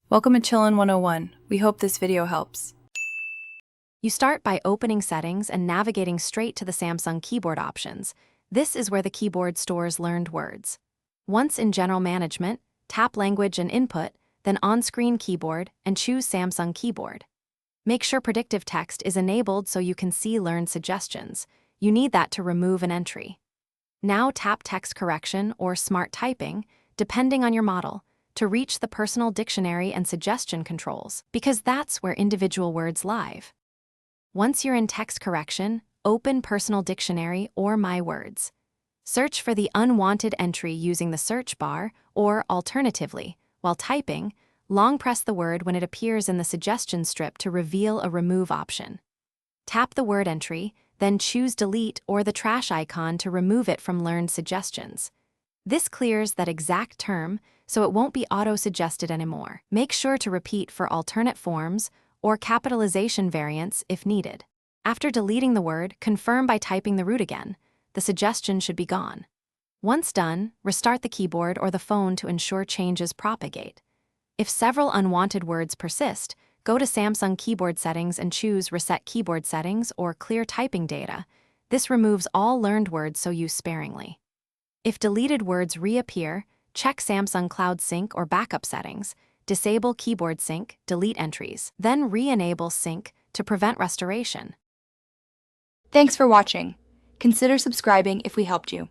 Welcome to Chillin' 101. We hope this video helps. You start by opening Settings and navigating straight to the Samsung keyboard options. This is where the keyboard stores learned words. Once in General Management, tap Language and Input, then On-Screen Keyboard, and choose Samsung Keyboard. Make sure Predictive Text is enabled so you can see learned suggestions. You need that to remove an entry. Now tap Text Correction or Smart Typing, depending on your model, to reach the personal dictionary and suggestion controls, because that's where individual words live. Once you're in text correction, open Personal Dictionary or My Words. Search for the unwanted entry using the search bar, or alternatively, while typing, long press the word when it appears in the suggestion strip to reveal a remove option. Tap the word entry, then choose Delete or the trash icon to remove it from learned suggestions. This clears that exact term, so it won't be auto-suggested anymore. Make sure to repeat for alternate forms or capitalization variants if needed. After deleting the word, confirm by typing the root again. The suggestion should be gone. Once done, restart the keyboard or the phone to ensure changes propagate. If several unwanted words persist, go to Samsung Keyboard Settings and choose Reset Keyboard Settings or Clear Typing Data. This removes all learned words, so use sparingly. If deleted words reappear, check Samsung Cloud Sync or Backup Settings, disable Keyboard Sync, delete entries, then re-enable Sync to prevent restoration. Thanks for watching. Consider subscribing if we helped you.